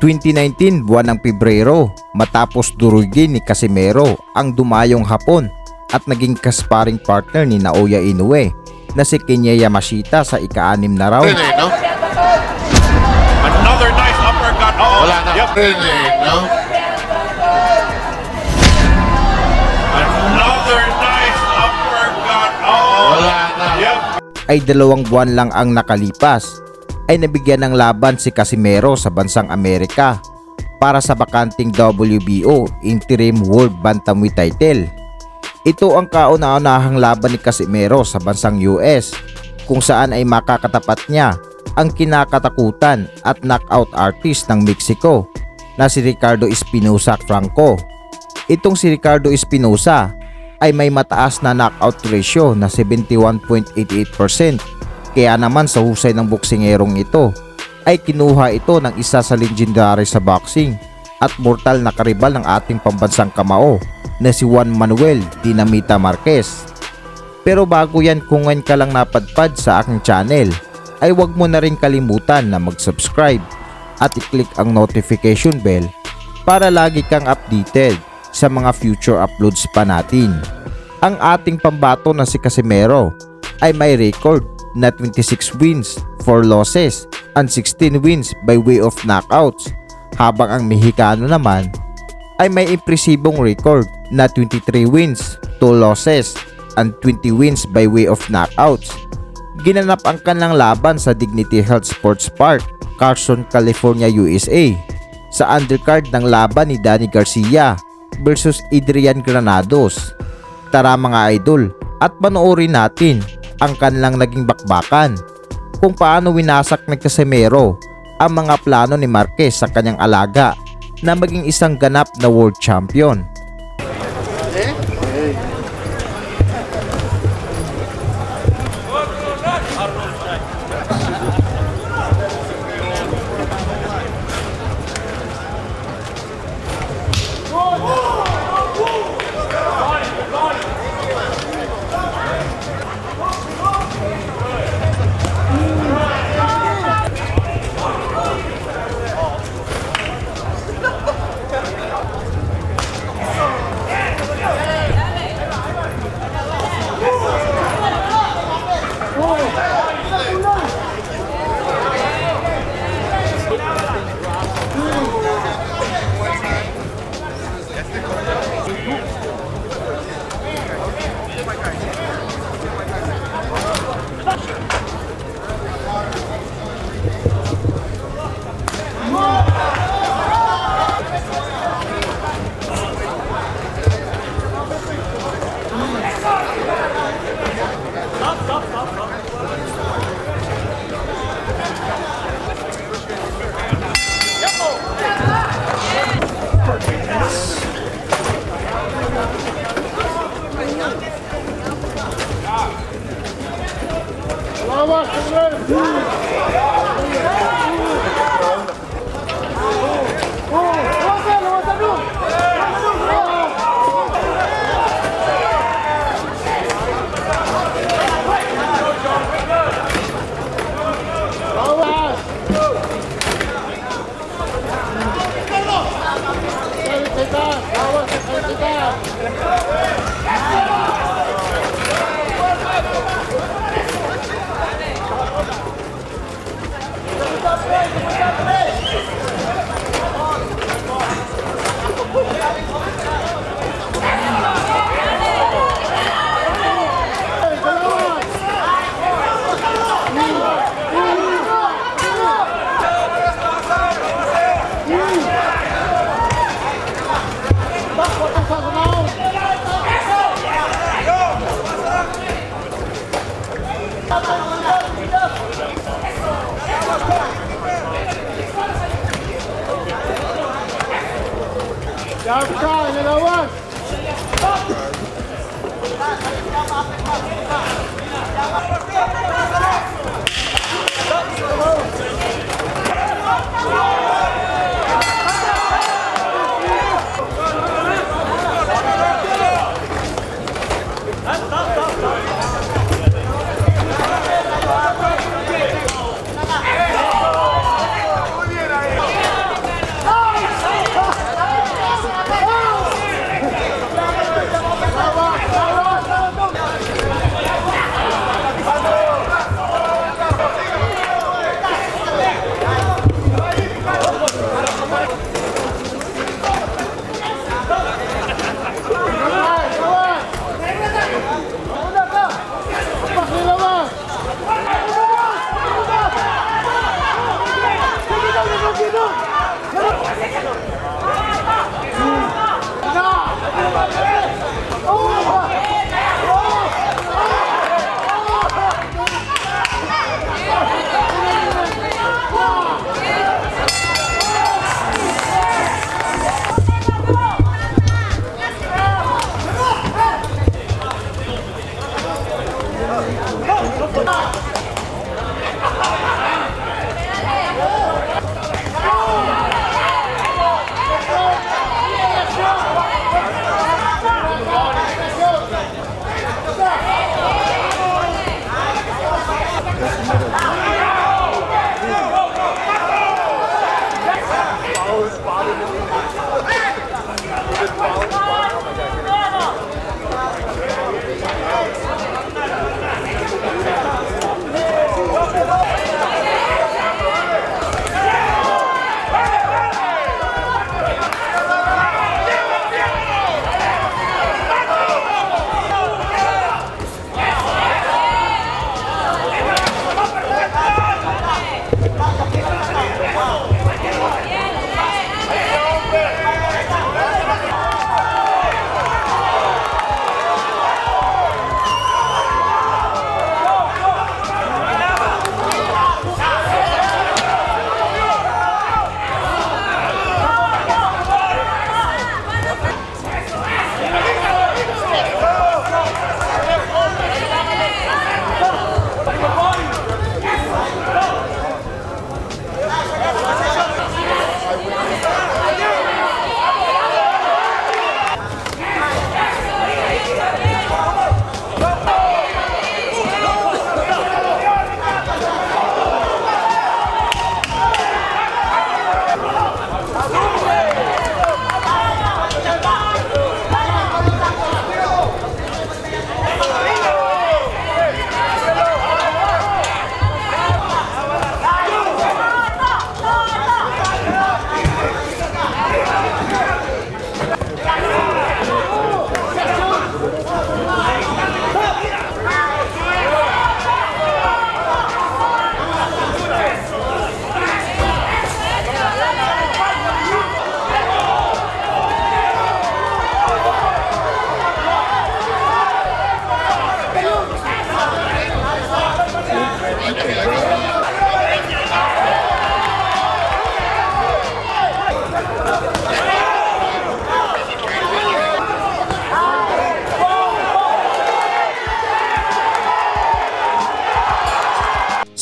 2019 buwan ng Pebrero, matapos durugin ni Casimero ang dumayong hapon at naging kasparing partner ni Naoya Inoue na si Kenya Yamashita sa ika-6 na round. No? Another nice uppercut. Oh, Wala na. yep. No? Another nice uppercut. Oh, Wala na. yep. Ay 2 buwan lang ang nakalipas ay nabigyan ng laban si Casimero sa bansang Amerika para sa bakanting WBO Interim World Bantamweight title. Ito ang kauna-unahang laban ni Casimero sa bansang US kung saan ay makakatapat niya ang kinakatakutan at knockout artist ng Mexico na si Ricardo Espinosa Franco. Itong si Ricardo Espinosa ay may mataas na knockout ratio na 71.88%. Kaya naman sa husay ng boksingerong ito ay kinuha ito ng isa sa legendary sa boxing at mortal na karibal ng ating pambansang kamao na si Juan Manuel Dinamita Marquez. Pero bago yan, kung ngayon ka lang napadpad sa aking channel ay huwag mo na rin kalimutan na mag-subscribe at i-click ang notification bell para lagi kang updated sa mga future uploads pa natin. Ang ating pambato na si Casimero ay may record na 26 wins, 4 losses, and 16 wins by way of knockouts, habang ang Mexicano naman ay may impresibong record na 23 wins, 2 losses, and 20 wins by way of knockouts. Ginanap ang kanilang laban sa Dignity Health Sports Park, Carson, California, USA, sa undercard ng laban ni Danny Garcia versus Adrian Granados. Tara mga idol at panoorin natin ang kanilang naging bakbakan kung paano winasak ng Casimero ang mga plano ni Marquez sa kanyang alaga na maging isang ganap na world champion.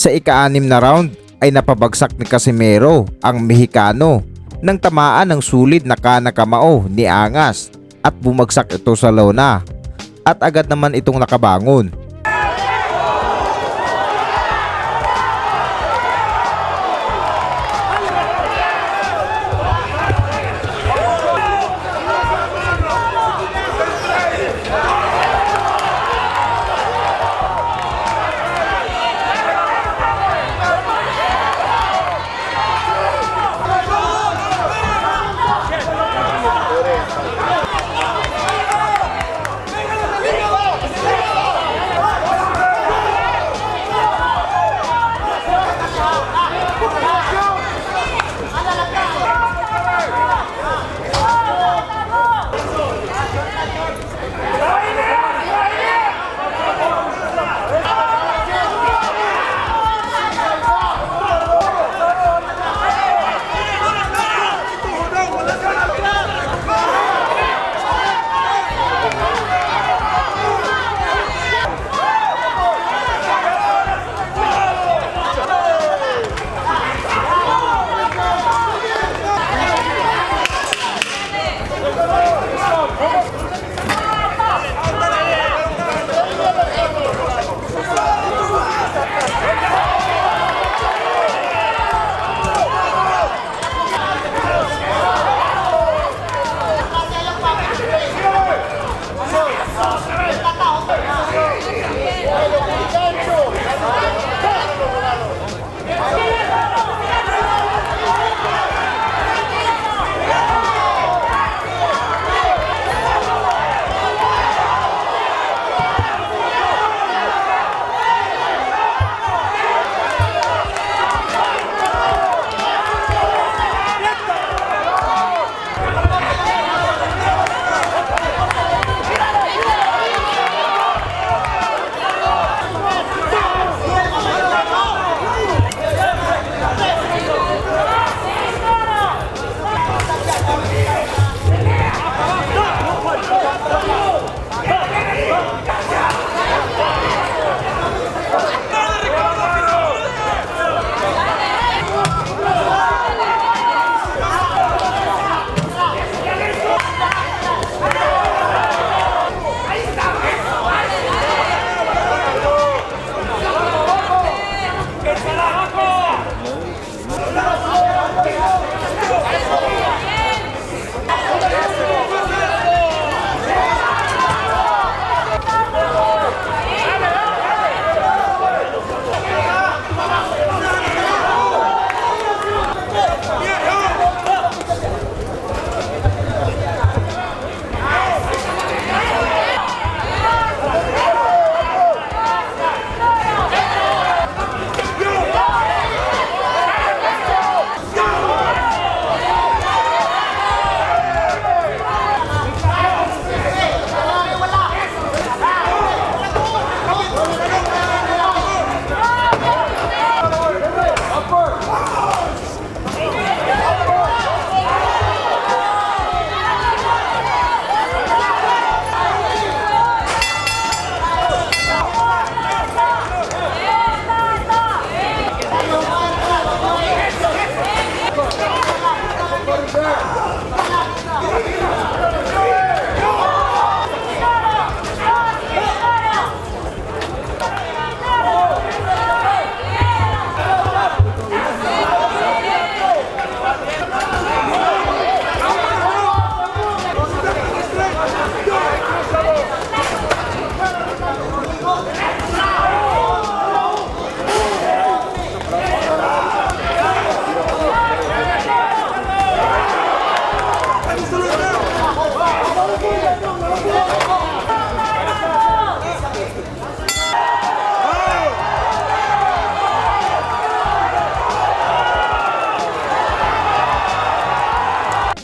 Sa ika-6 na round ay napabagsak ni Casimero ang Mexicano nang tamaan ng sulit na kanakamao ni Angas at bumagsak ito sa lona at agad naman itong nakabangon.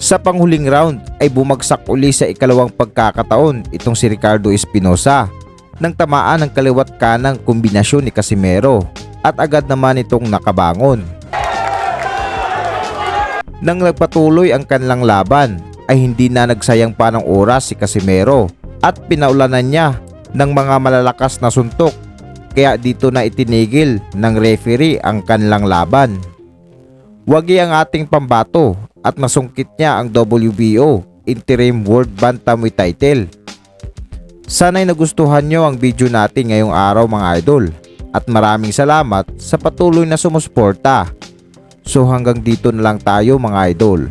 Sa panghuling round ay bumagsak uli sa ikalawang pagkakataon itong si Ricardo Espinosa nang tamaan ng kaliwat kanang kombinasyon ni Casimero at agad naman itong nakabangon. Nang nagpatuloy ang kanilang laban ay hindi na nagsayang pa ng oras si Casimero at pinaulanan niya ng mga malalakas na suntok, kaya dito na itinigil ng referee ang kanilang laban. Wagi ang ating pambato at nasungkit niya ang WBO Interim World Bantamweight title. Sana'y nagustuhan nyo ang video natin ngayong araw mga idol at maraming salamat sa patuloy na sumusuporta. So hanggang dito na lang tayo mga idol.